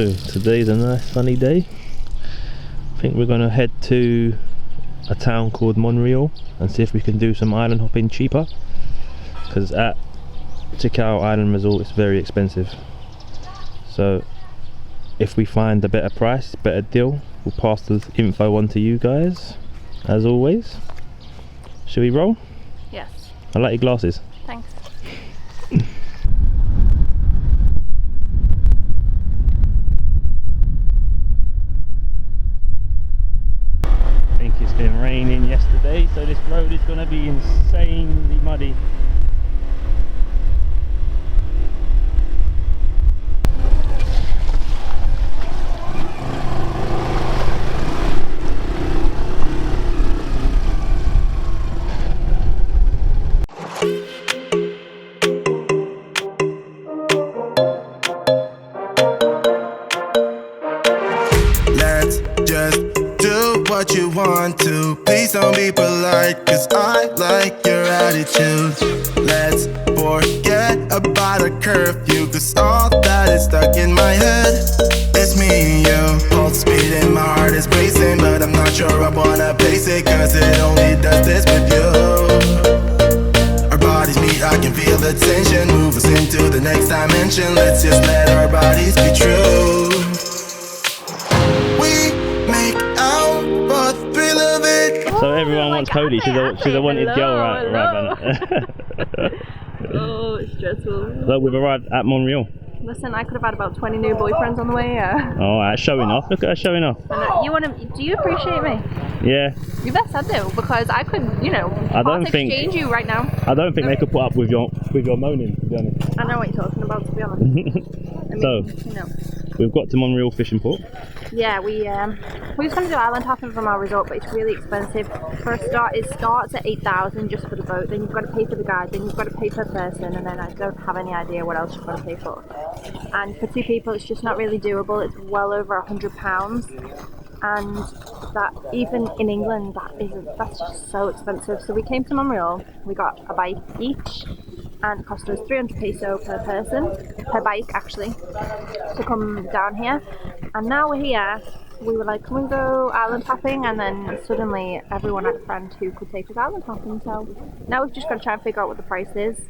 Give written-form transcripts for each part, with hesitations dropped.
So today's a nice sunny day. I think we're going to head to a town called Monreal and see if we can do some island hopping cheaper, because at Tikau Island Resort it's very expensive. So if we find a better price, better deal, we'll pass the info on to you guys as always. Should we roll? Yes. I like your glasses. Thanks. I think it's been raining yesterday, so this road is going to be insanely muddy. Let's just do what you want to. Please don't be polite, cause I like your attitude. Let's forget about a curfew, cause all that is stuck in my head. It's me and you, pulse speed and my heart is racing, but I'm not sure I wanna pace it, cause it only does this with you. Our bodies meet, I can feel the tension, move us into the next dimension. Let's just let our bodies be true. So everyone wants Cody, she's a wanted girl, right? Oh, it's stressful. So we've arrived at Monreal. Listen, I could have had about 20 new boyfriends on the way here. Alright, showing off. Look at her showing off. Do you appreciate me? Yeah. You best I do, because I could, exchange you right now. I don't think they could put up with your moaning, to be honest. I know what you're talking about, to be honest. I mean, So, we've got to Monreal Fishing Port. Yeah, we was going to do island hopping from our resort, but it's really expensive. For a start, it starts at 8,000 just for the boat. Then you've got to pay for the guide. Then you've got to pay per person, and then I don't have any idea what else you've got to pay for. And for two people, it's just not really doable. It's well over £100, and that even in England, that's just so expensive. So we came to Monreal. We got a bike each, and it cost us 300 peso per person, per bike actually, to come down here. And now we're here, we were like, can we go island hopping? And then suddenly everyone had a friend who could take us island hopping. So now we've just got to try and figure out what the price is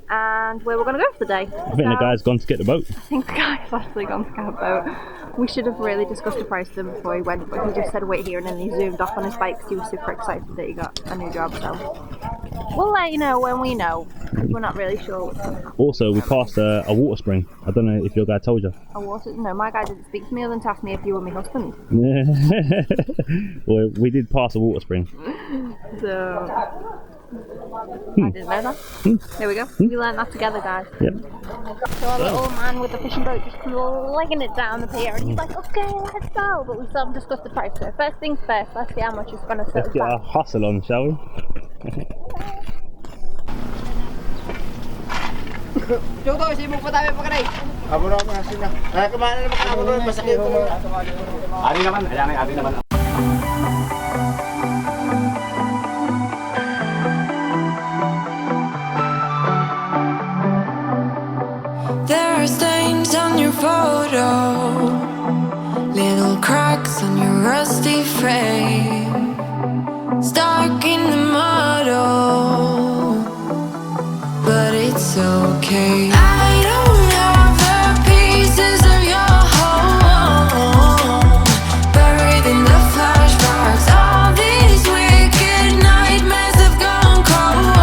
and where we're going to go for the day. I think the guy's gone to get the boat. I think the guy's actually gone to get a boat. We should have really discussed the price with him before he went, but he just said wait here, and then he zoomed off on his bike because he was super excited that he got a new job. So we'll let you know when we know. We're not really sure what's going to happen. Also, we passed a water spring. I don't know if your guy told you. A water? No, my guy didn't speak to me other than to ask me if you were my husband. Yeah. Well, we did pass a water spring. So I didn't know that. There we go. We learned that together, guys. Yep. So our little man with the fishing boat just comes legging it down the pier, and he's like, okay, let's go. But we still haven't discussed the price. So first things first, let's see how much it's going to set. Let's get our hustle on, shall we? Jogo, sibuk pa tayo pa kanay. Abo na mga sila. Ay, kumana naman ka doon, masakit ko. Ari naman, ari naman. There are stains on your photo, little cracks on your rusty frame, stuck in the mud, but it's okay. I don't have the pieces of your home, buried in the flashbacks. All these wicked nightmares have gone cold.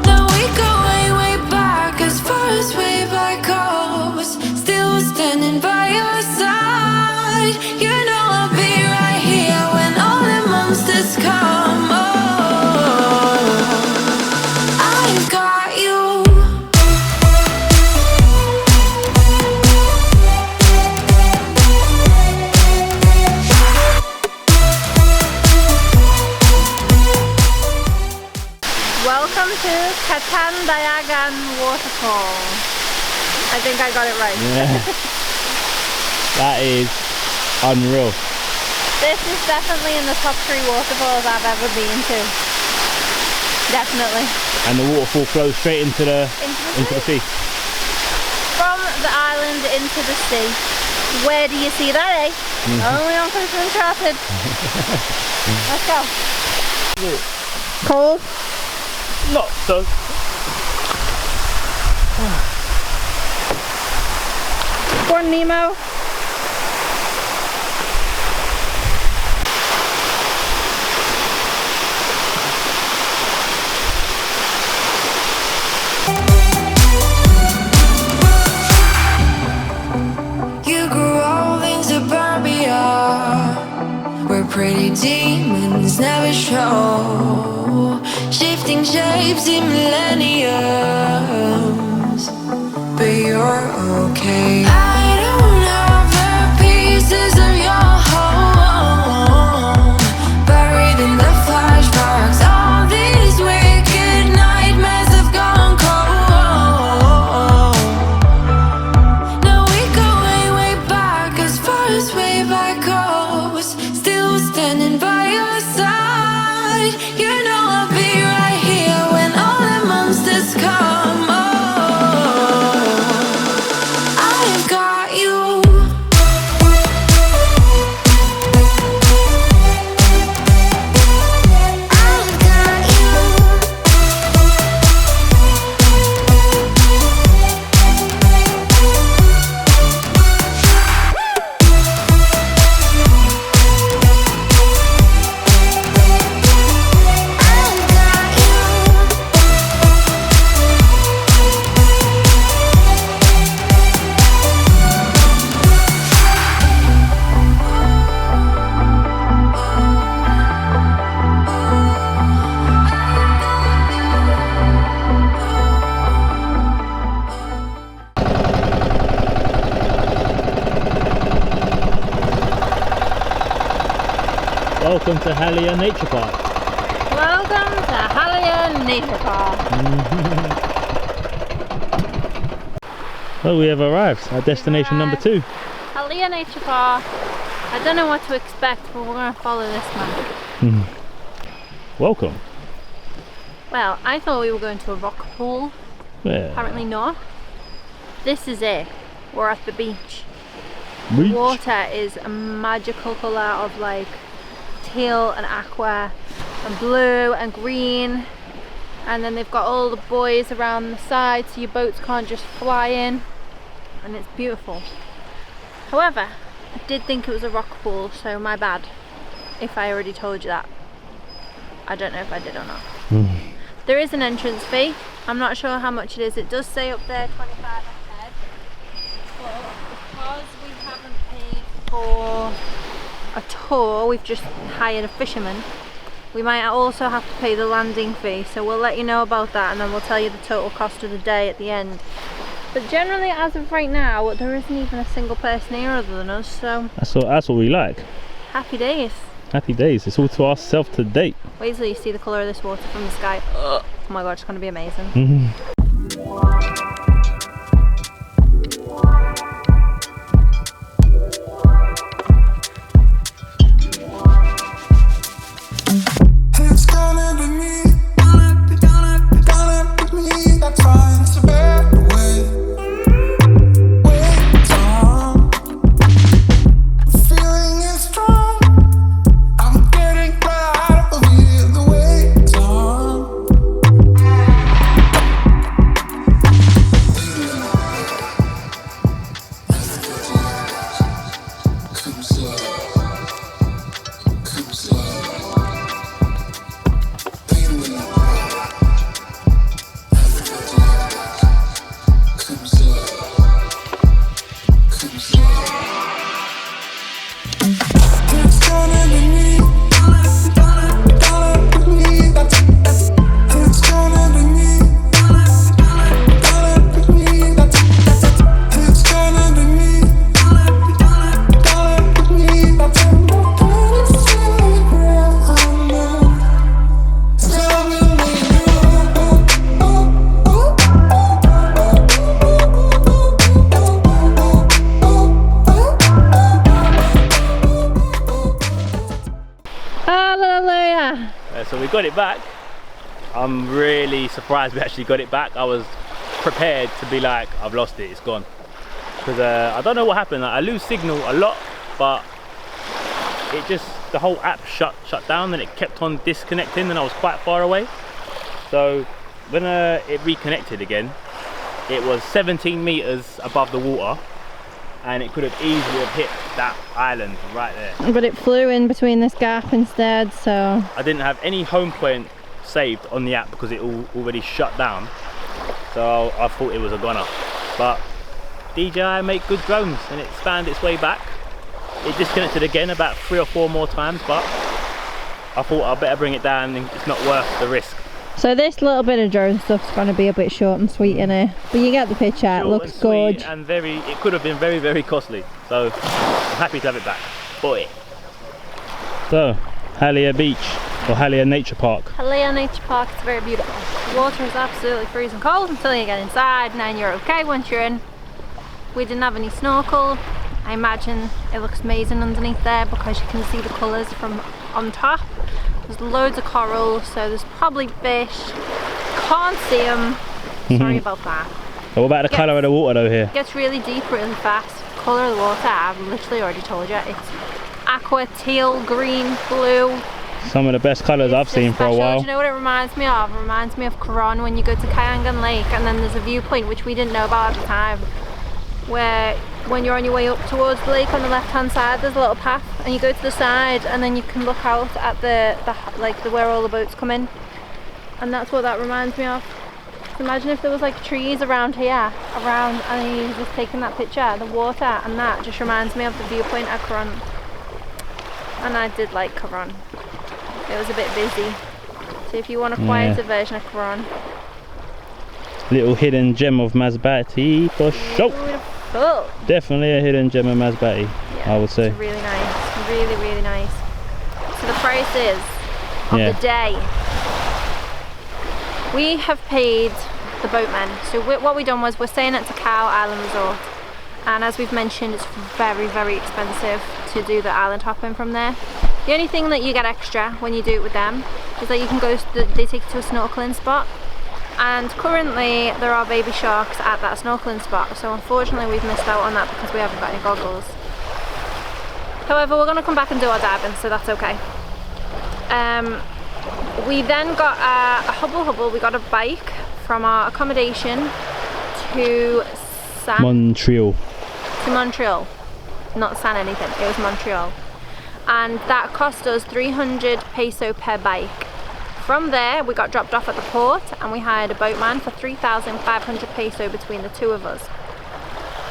Now we go way back, as far as way back goes. Still standing by your side. You know I'll be right here when all the monsters come. Welcome to Catandayagan Waterfall. I think I got it right. Yeah. That is unreal. This is definitely in the top 3 waterfalls I've ever been to. Definitely. And the waterfall flows straight into the sea. From the into the sea. Where do you see that, eh? Only on Fish Uncharted. Let's go. Cold? Not so. Go on, Nemo. You grew old in suburbia, where pretty demons never show, shifting shapes in millenniums, but you're okay. I don't have the pieces of your home, buried in the flashbacks. All these wicked nightmares have gone cold. Now we go way, way back, as far as way back goes. Still standing by your side. You know I'll be right here when all the monsters come. Oh, I've got you. I've got you. I've got you. Welcome to Halia Nature Park. Welcome to Catandayagan Nature Park. Well, we have arrived at destination number 2. Catandayagan Nature Park. I don't know what to expect, but we're going to follow this map. Welcome. Well, I thought we were going to a rock pool. Yeah. Apparently not. This is it. We're at the beach. Beach. Water is a magical colour of like teal and aqua and blue and green, and then they've got all the buoys around the side so your boats can't just fly in, and it's beautiful. However, I did think it was a rock pool, so my bad if I already told you that. I don't know if I did or not. There is an entrance fee. I'm not sure how much it is. It does say up there 25 a head, but because we haven't paid for a tour, we've just hired a fisherman, we might also have to pay the landing fee, so we'll let you know about that, and then we'll tell you the total cost of the day at the end. But generally, as of right now, there isn't even a single person here other than us, so That's what we like. happy days. Happy days. It's all to ourselves to date. Wait till you see the colour of this water from the sky. Oh my god, it's going to be amazing. It's gonna be me, gonna be me. That's fine, so bear away, wait down. The feeling is strong. I'm getting right out of here. The way down. Come slow, come slow. Hallelujah! So we got it back. I'm really surprised we actually got it back. I was prepared to be like, I've lost it, it's gone. because I don't know what happened. Like, I lose signal a lot, but it just, the whole app shut down, and it kept on disconnecting, and I was quite far away. So when it reconnected again, it was 17 meters above the water, and it could have easily have hit that island right there. But it flew in between this gap instead, so I didn't have any home point saved on the app because it already shut down. So I thought it was a goner. But DJI make good drones, and it found its way back. It disconnected again about 3 or 4 more times, but I thought I'd better bring it down, and it's not worth the risk. so this little bit of drone stuff's going to be a bit short and sweet in here, but you get the picture. It looks good and it could have been very, very costly, so I'm happy to have it back. Boy. So Halia Beach, or Halia Nature Park. Halia Nature Park, it's very beautiful. The water is absolutely freezing cold until you get inside, and then you're okay once you're in. We didn't have any snorkel. I imagine it looks amazing underneath there because you can see the colours from on top. There's loads of coral, so there's probably fish. Can't see them. Sorry about that. What about the colour of the water though here? It gets really deep really fast. The colour of the water, I've literally already told you. It's aqua, teal, green, blue. Some of the best colours I've seen for a while. Do you know what it reminds me of? It reminds me of Coron when you go to Catandayagan Lake, and then there's a viewpoint which we didn't know about at the time, where when you're on your way up towards the lake, on the left hand side there's a little path, and you go to the side and then you can look out at the where all the boats come in, and that's what that reminds me of. So imagine if there was like trees around here, and you just taking that picture, the water, and that just reminds me of the viewpoint at Coron. And I did like Coron. It was a bit busy. So if you want a quieter version of Coron. Little hidden gem of Masbate for sure. Beautiful. Definitely a hidden gem of Masbate, Yeah, I would say. It's really nice. Really, really nice. So the prices of the day. We have paid the boatmen. So what we've done was we're staying at Takao Island Resort. And as we've mentioned, it's very, very expensive to do the island hopping from there. The only thing that you get extra when you do it with them is that you can go, they take you to a snorkeling spot. And currently there are baby sharks at that snorkeling spot, so unfortunately we've missed out on that because we haven't got any goggles. However, we're going to come back and do our diving, so that's okay. We then got a hubble. We got a bike from our accommodation to Montreal. Not San anything, it was Montreal. And that cost us 300 peso per bike. From there we got dropped off at the port and we hired a boatman for 3,500 peso between the two of us.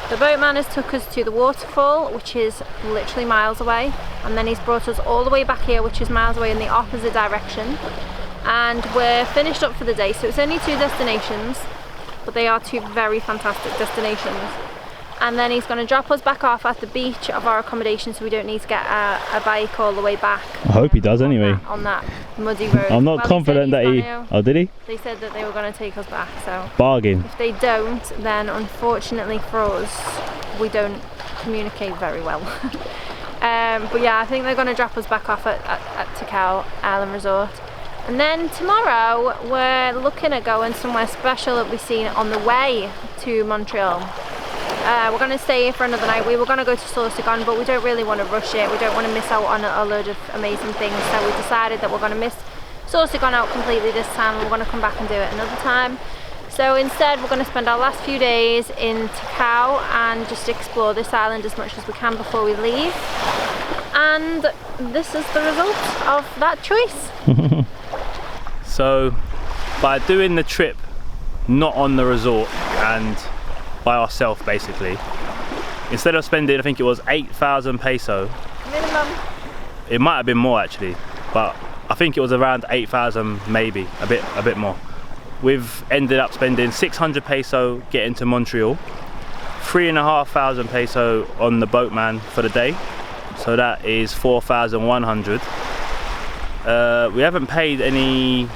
The boatman has took us to the waterfall, which is literally miles away, and then he's brought us all the way back here, which is miles away in the opposite direction, and we're finished up for the day. So it's only 2 destinations, but they are 2 very fantastic destinations. And then he's going to drop us back off at the beach of our accommodation, so we don't need to get a bike all the way back. I hope he does anyway. On that muddy road. I'm not confident that he... Oh, did he? They said that they were going to take us back, so... Bargain. If they don't, then unfortunately for us, we don't communicate very well. But yeah, I think they're going to drop us back off at Takao Island Resort. And then tomorrow, we're looking at going somewhere special that we've seen on the way to Montreal. We're going to stay here for another night. We were going to go to Saucigon, but we don't really want to rush it. We don't want to miss out on a load of amazing things. So we decided that we're going to miss Saucigon out completely this time, and we're going to come back and do it another time. So instead, we're going to spend our last few days in Takao and just explore this island as much as we can before we leave. And this is the result of that choice. So by doing the trip not on the resort and by ourselves basically, instead of spending, I think it was 8,000 peso minimum, it might have been more actually, but I think it was around 8,000, maybe a bit more. We've ended up spending 600 peso getting to Montreal, 3,500 peso on the boatman for the day, so that is 4,100. We haven't paid any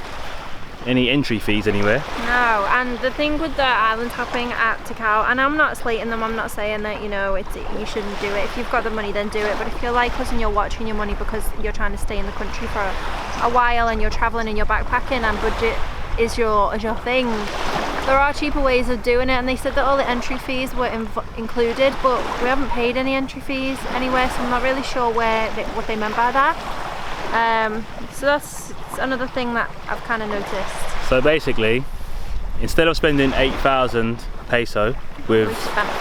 entry fees anywhere. No, and the thing with the island hopping at Takao, and I'm not slating them, I'm not saying that, you know, you shouldn't do it. If you've got the money, then do it. But if you're like us and you're watching your money because you're trying to stay in the country for a while and you're traveling and you're backpacking and budget is your thing, there are cheaper ways of doing it, and they said that all the entry fees were included, but we haven't paid any entry fees anywhere, so I'm not really sure what they meant by that. So that's another thing that I've kind of noticed. So basically, instead of spending 8,000 peso with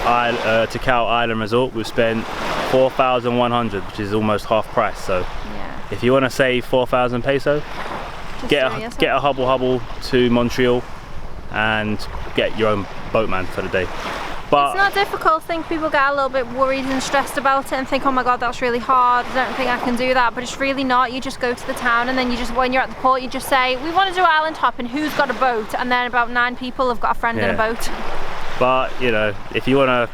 Takao Island Resort, we've spent 4,100, which is almost half price. So yeah. If you want to save 4,000 peso, get a hubble to Montreal and get your own boatman for the day. But it's not difficult. I think people get a little bit worried and stressed about it and think, oh my god, that's really hard, I don't think I can do that, but it's really not. You just go to the town, and then you just, when you're at the port, you just say, we want to do island hopping, who's got a boat? And then about 9 people have got a friend in a boat. But you know, if you want to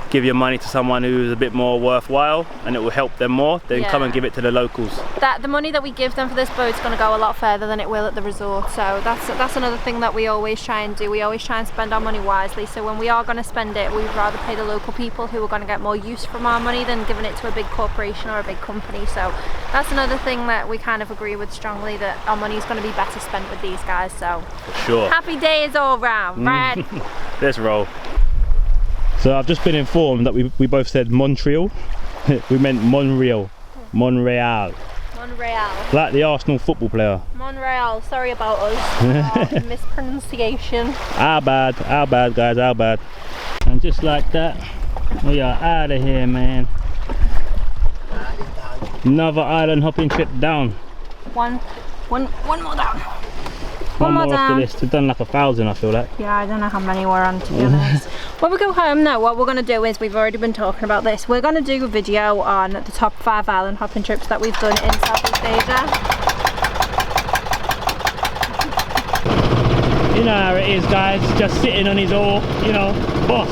give your money to someone who's a bit more worthwhile and it will help them more, then come and give it to the locals. The money that we give them for this boat's going to go a lot further than it will at the resort, so that's another thing that we always try and do. We always try and spend our money wisely, so when we are going to spend it, we'd rather pay the local people who are going to get more use from our money than giving it to a big corporation or a big company. So that's another thing that we kind of agree with strongly, that our money is going to be better spent with these guys. So for sure. Happy days all round, right? Let's roll. So I've just been informed that we both said Montreal. We meant Monreal. Monreal. Monreal. Like the Arsenal football player. Monreal, sorry about us. Mispronunciation. Our bad guys, our bad. And just like that, we are out of here, man. Another island hopping trip down. One more down. One more after this. We've done like 1,000, I feel like. Yeah, I don't know how many we're on, to be honest. When we go home now, what we're going to do is, we've already been talking about this, we're going to do a video on the top 5 island hopping trips that we've done in Southeast Asia. You know how it is, guys, just sitting on his oar, you know, boss.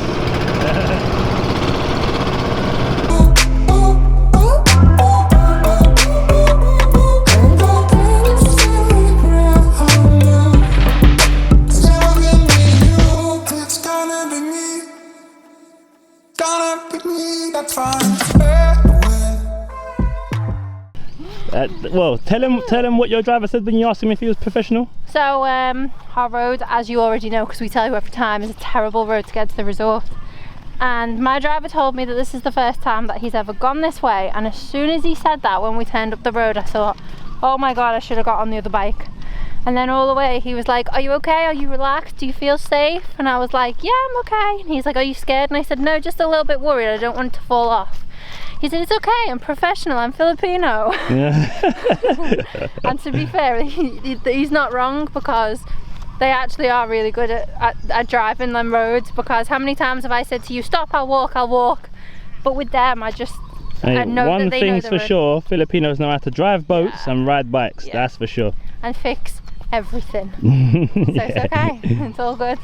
Well, tell him what your driver said when you asked him if he was professional. So our road, as you already know because we tell you every time, is a terrible road to get to the resort, and my driver told me that this is the first time that he's ever gone this way, and as soon as he said that, when we turned up the road, I thought, oh my god, I should have got on the other bike. And then all the way he was like, are you okay, are you relaxed, do you feel safe? And I was like, yeah, I'm okay. And he's like, are you scared? And I said, no, just a little bit worried, I don't want it to fall off. He said, it's okay, I'm professional, I'm Filipino. Yeah. And to be fair, he's not wrong, because they actually are really good at driving them roads, because how many times have I said to you, stop, I'll walk. But with them, I know one that they thing's know the for sure, Filipinos know how to drive boats and ride bikes, that's for sure. And fix everything. So it's okay, it's all good.